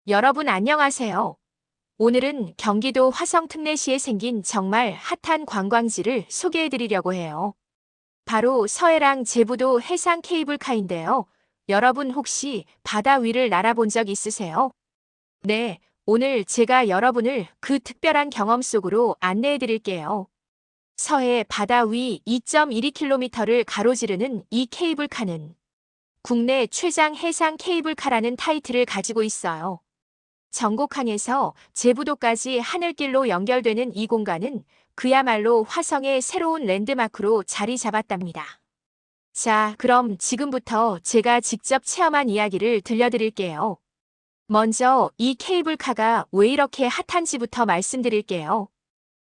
여러분 안녕하세요. 오늘은 경기도 화성 특례시에 생긴 정말 핫한 관광지를 소개해 드리려고 해요. 바로 서해랑 제부도 해상 케이블카인데요. 여러분 혹시 바다 위를 날아본 적 있으세요? 네, 오늘 제가 여러분을 그 특별한 경험 속으로 안내해 드릴게요. 서해 바다 위 2.12km를 가로지르는 이 케이블카는 국내 최장 해상 케이블카라는 타이틀을 가지고 있어요. 전곡항에서 제부도까지 하늘길로 연결되는 이 공간은 그야말로 화성의 새로운 랜드마크로 자리 잡았답니다. 자, 그럼 지금부터 제가 직접 체험한 이야기를 들려드릴게요. 먼저 이 케이블카가 왜 이렇게 핫한지부터 말씀드릴게요.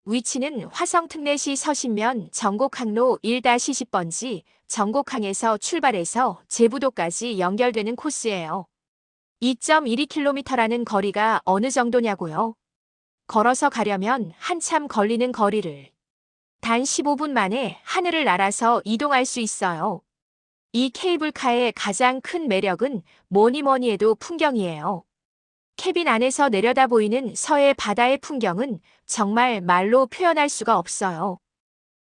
위치는 화성 특례시 서신면 전곡항로 1-10번지 전곡항에서 출발해서 제부도까지 연결되는 코스예요. 2.12km라는 거리가 어느 정도냐고요? 걸어서 가려면 한참 걸리는 거리를 단 15분 만에 하늘을 날아서 이동할 수 있어요. 이 케이블카의 가장 큰 매력은 뭐니 해도 풍경이에요. 캐빈 안에서 내려다 보이는 서해 바다의 풍경은 정말 말로 표현할 수가 없어요.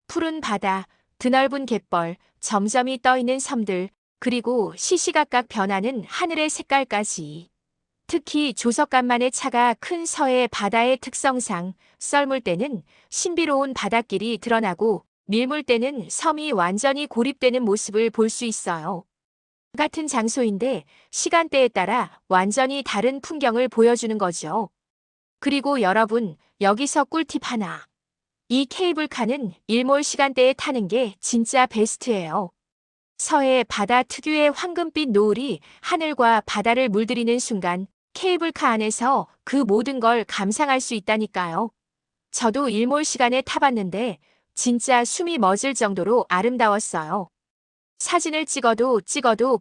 푸른 바다, 드넓은 갯벌, 점점이 떠있는 섬들, 그리고 시시각각 변하는 하늘의 색깔까지. 특히 조석간만의 차가 큰 서해 바다의 특성상 썰물 때는 신비로운 바닷길이 드러나고 밀물 때는 섬이 완전히 고립되는 모습을 볼 수 있어요. 같은 장소인데 시간대에 따라 완전히 다른 풍경을 보여주는 거죠. 그리고 여러분, 여기서 꿀팁 하나. 이 케이블카는 일몰 시간대에 타는 게 진짜 베스트예요. 서해 바다 특유의 황금빛 노을이 하늘과 바다를 물들이는 순간 케이블카 안에서 그 모든 걸 감상할 수 있다니까요. 저도 일몰 시간에 타봤는데 진짜 숨이 멎을 정도로 아름다웠어요. 사진을 찍어도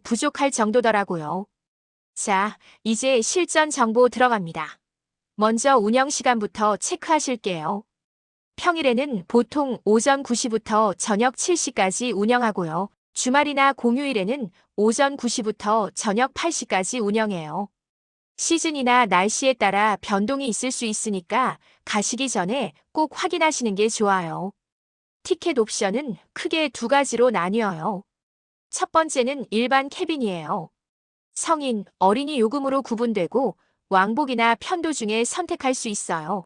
부족할 정도더라고요. 자, 이제 실전 정보 들어갑니다. 먼저 운영 시간부터 체크하실게요. 평일에는 보통 오전 9시부터 저녁 7시까지 운영하고요. 주말이나 공휴일에는 오전 9시부터 저녁 8시까지 운영해요. 시즌이나 날씨에 따라 변동이 있을 수 있으니까 가시기 전에 꼭 확인하시는 게 좋아요. 티켓 옵션은 크게 두 가지로 나뉘어요. 첫 번째는 일반 캐빈이에요. 성인, 어린이 요금으로 구분되고 왕복이나 편도 중에 선택할 수 있어요.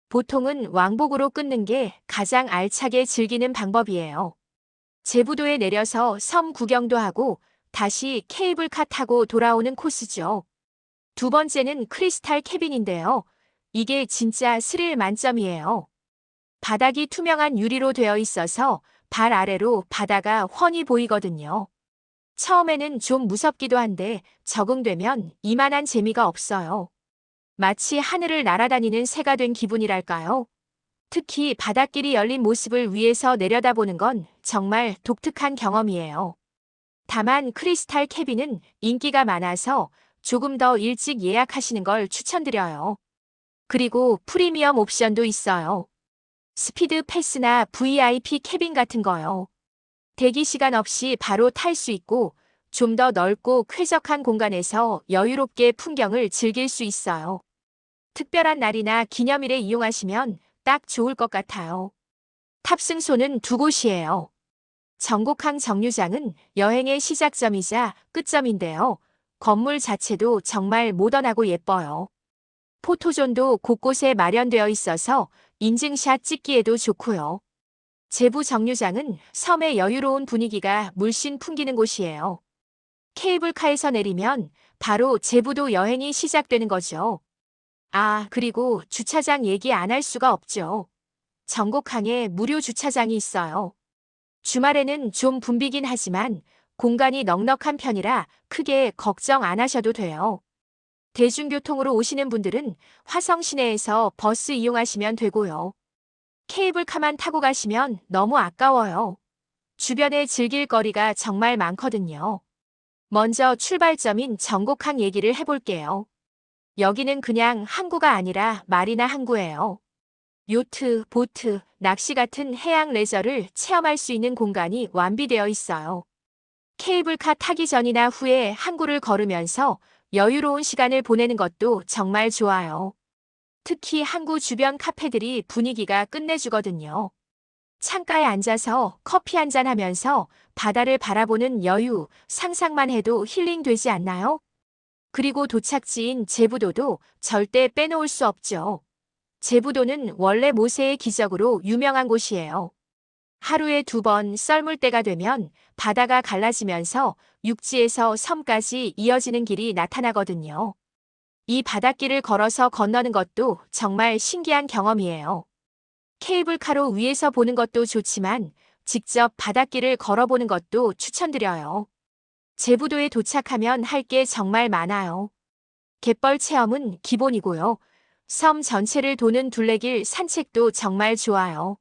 보통은 왕복으로 끊는 게 가장 알차게 즐기는 방법이에요. 제부도에 내려서 섬 구경도 하고 다시 케이블카 타고 돌아오는 코스죠. 두 번째는 크리스탈 캐빈인데요. 이게 진짜 스릴 만점이에요. 바닥이 투명한 유리로 되어 있어서 발 아래로 바다가 훤히 보이거든요. 처음에는 좀 무섭기도 한데 적응되면 이만한 재미가 없어요. 마치 하늘을 날아다니는 새가 된 기분이랄까요? 특히 바닷길이 열린 모습을 위에서 내려다보는 건 정말 독특한 경험이에요. 다만 크리스탈 캐빈은 인기가 많아서 조금 더 일찍 예약하시는 걸 추천드려요. 그리고 프리미엄 옵션도 있어요. 스피드 패스나 VIP 캐빈 같은 거요. 대기 시간 없이 바로 탈 수 있고 좀 더 넓고 쾌적한 공간에서 여유롭게 풍경을 즐길 수 있어요. 특별한 날이나 기념일에 이용하시면 딱 좋을 것 같아요. 탑승소는 두 곳이에요. 전곡항 정류장은 여행의 시작점이자 끝점인데요. 건물 자체도 정말 모던하고 예뻐요. 포토존도 곳곳에 마련되어 있어서 인증샷 찍기에도 좋고요. 제부 정류장은 섬의 여유로운 분위기가 물씬 풍기는 곳이에요. 케이블카에서 내리면 바로 제부도 여행이 시작되는 거죠. 아, 그리고 주차장 얘기 안 할 수가 없죠. 전곡항에 무료 주차장이 있어요. 주말에는 좀 붐비긴 하지만 공간이 넉넉한 편이라 크게 걱정 안 하셔도 돼요. 대중교통으로 오시는 분들은 화성 시내에서 버스 이용하시면 되고요. 케이블카만 타고 가시면 너무 아까워요. 주변에 즐길 거리가 정말 많거든요. 먼저 출발점인 전곡항 얘기를 해볼게요. 여기는 그냥 항구가 아니라 마리나 항구예요. 요트, 보트, 낚시 같은 해양 레저를 체험할 수 있는 공간이 완비되어 있어요. 케이블카 타기 전이나 후에 항구를 걸으면서 여유로운 시간을 보내는 것도 정말 좋아요. 특히 항구 주변 카페들이 분위기가 끝내주거든요. 창가에 앉아서 커피 한잔 하면서 바다를 바라보는 여유, 상상만 해도 힐링되지 않나요? 그리고 도착지인 제부도도 절대 빼놓을 수 없죠. 제부도는 원래 모세의 기적으로 유명한 곳이에요. 하루에 2번 썰물 때가 되면 바다가 갈라지면서 육지에서 섬까지 이어지는 길이 나타나거든요. 이 바닷길을 걸어서 건너는 것도 정말 신기한 경험이에요. 케이블카로 위에서 보는 것도 좋지만 직접 바닷길을 걸어보는 것도 추천드려요. 제부도에 도착하면 할 게 정말 많아요. 갯벌 체험은 기본이고요. 섬 전체를 도는 둘레길 산책도 정말 좋아요.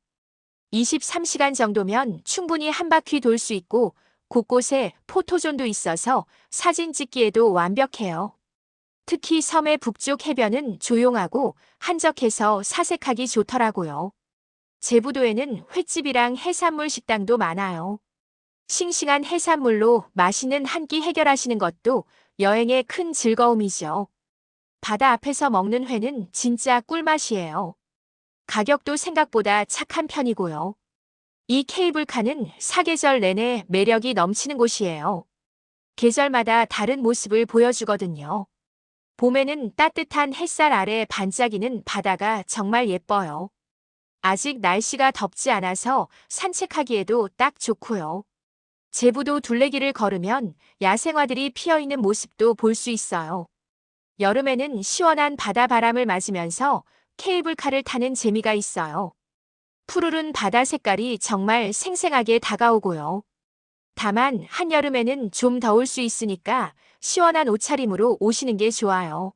23시간 정도면 충분히 한 바퀴 돌 수 있고 곳곳에 포토존도 있어서 사진 찍기에도 완벽해요. 특히 섬의 북쪽 해변은 조용하고 한적해서 사색하기 좋더라고요. 제부도에는 횟집이랑 해산물 식당도 많아요. 싱싱한 해산물로 맛있는 한 끼 해결하시는 것도 여행의 큰 즐거움이죠. 바다 앞에서 먹는 회는 진짜 꿀맛이에요. 가격도 생각보다 착한 편이고요. 이 케이블카는 사계절 내내 매력이 넘치는 곳이에요. 계절마다 다른 모습을 보여주거든요. 봄에는 따뜻한 햇살 아래 반짝이는 바다가 정말 예뻐요. 아직 날씨가 덥지 않아서 산책하기에도 딱 좋고요. 제부도 둘레길을 걸으면 야생화들이 피어있는 모습도 볼 수 있어요. 여름에는 시원한 바다 바람을 맞으면서 케이블카를 타는 재미가 있어요. 푸르른 바다 색깔이 정말 생생하게 다가오고요. 다만 한여름에는 좀 더울 수 있으니까 시원한 옷차림으로 오시는 게 좋아요.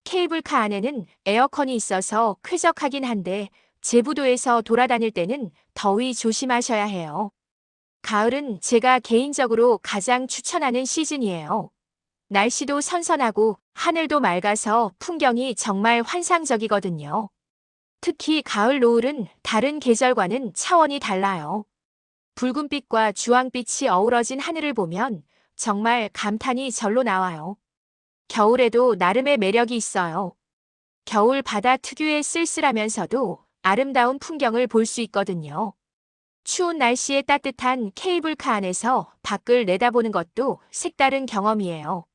케이블카 안에는 에어컨이 있어서 쾌적하긴 한데 제부도에서 돌아다닐 때는 더위 조심하셔야 해요. 가을은 제가 개인적으로 가장 추천하는 시즌이에요. 날씨도 선선하고 하늘도 맑아서 풍경이 정말 환상적이거든요. 특히 가을 노을은 다른 계절과는 차원이 달라요. 붉은빛과 주황빛이 어우러진 하늘을 보면 정말 감탄이 절로 나와요. 겨울에도 나름의 매력이 있어요. 겨울 바다 특유의 쓸쓸하면서도 아름다운 풍경을 볼 수 있거든요. 추운 날씨에 따뜻한 케이블카 안에서 밖을 내다보는 것도 색다른 경험이에요.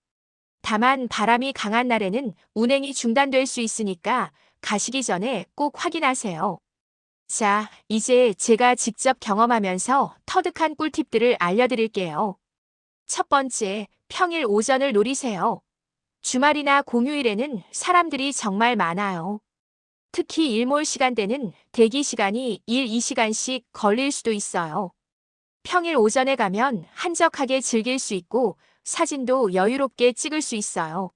다만 바람이 강한 날에는 운행이 중단될 수 있으니까 가시기 전에 꼭 확인하세요. 자, 이제 제가 직접 경험하면서 터득한 꿀팁들을 알려드릴게요. 첫 번째, 평일 오전을 노리세요. 주말이나 공휴일에는 사람들이 정말 많아요. 특히 일몰 시간대는 대기 시간이 2시간씩 걸릴 수도 있어요. 평일 오전에 가면 한적하게 즐길 수 있고 사진도 여유롭게 찍을 수 있어요.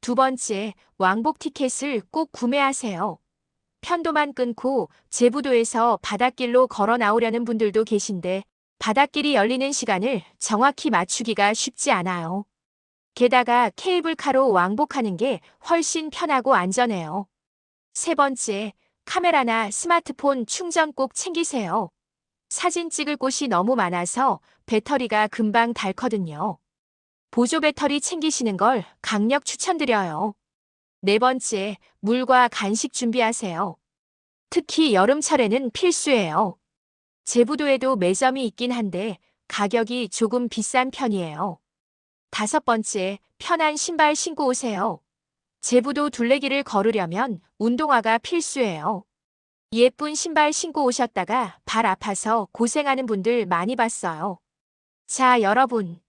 두 번째, 왕복 티켓을 꼭 구매하세요. 편도만 끊고 제부도에서 바닷길로 걸어 나오려는 분들도 계신데 바닷길이 열리는 시간을 정확히 맞추기가 쉽지 않아요. 게다가 케이블카로 왕복하는 게 훨씬 편하고 안전해요. 세 번째, 카메라나 스마트폰 충전 꼭 챙기세요. 사진 찍을 곳이 너무 많아서 배터리가 금방 닳거든요. 보조 배터리 챙기시는 걸 강력 추천드려요. 네 번째, 물과 간식 준비하세요. 특히 여름철에는 필수예요. 제부도에도 매점이 있긴 한데 가격이 조금 비싼 편이에요. 다섯 번째, 편한 신발 신고 오세요. 제부도 둘레길을 걸으려면 운동화가 필수예요. 예쁜 신발 신고 오셨다가 발 아파서 고생하는 분들 많이 봤어요. 자, 여러분.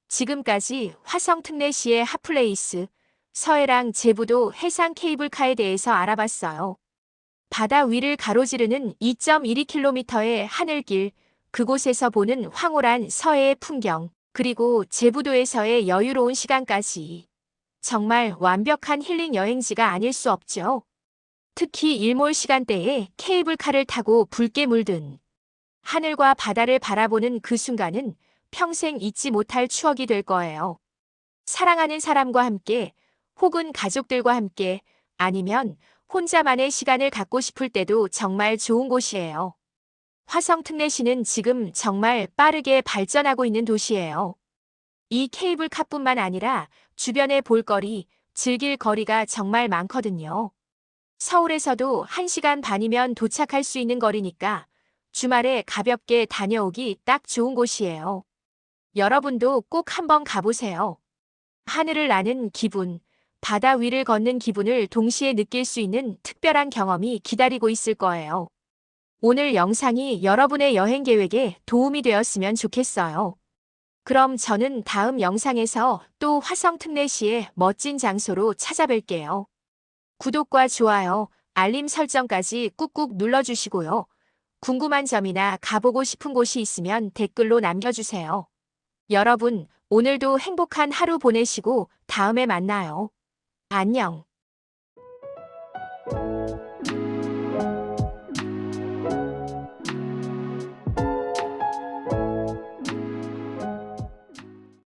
지금까지 화성특례시의 핫플레이스, 서해랑 제부도 해상 케이블카에 대해서 알아봤어요. 바다 위를 가로지르는 2.12km의 하늘길, 그곳에서 보는 황홀한 서해의 풍경, 그리고 제부도에서의 여유로운 시간까지. 정말 완벽한 힐링 여행지가 아닐 수 없죠. 특히 일몰 시간대에 케이블카를 타고 붉게 물든 하늘과 바다를 바라보는 그 순간은 평생 잊지 못할 추억이 될 거예요. 사랑하는 사람과 함께, 혹은 가족들과 함께, 아니면 혼자만의 시간을 갖고 싶을 때도 정말 좋은 곳이에요. 화성특례시는 지금 정말 빠르게 발전하고 있는 도시예요. 이 케이블카뿐만 아니라 주변의 볼거리, 즐길 거리가 정말 많거든요. 서울에서도 1시간 반이면 도착할 수 있는 거리니까 주말에 가볍게 다녀오기 딱 좋은 곳이에요. 여러분도 꼭 한번 가보세요. 하늘을 나는 기분, 바다 위를 걷는 기분을 동시에 느낄 수 있는 특별한 경험이 기다리고 있을 거예요. 오늘 영상이 여러분의 여행 계획에 도움이 되었으면 좋겠어요. 그럼 저는 다음 영상에서 또 화성 특례시의 멋진 장소로 찾아뵐게요. 구독과 좋아요, 알림 설정까지 꾹꾹 눌러주시고요. 궁금한 점이나 가보고 싶은 곳이 있으면 댓글로 남겨주세요. 여러분, 오늘도 행복한 하루 보내시고 다음에 만나요. 안녕.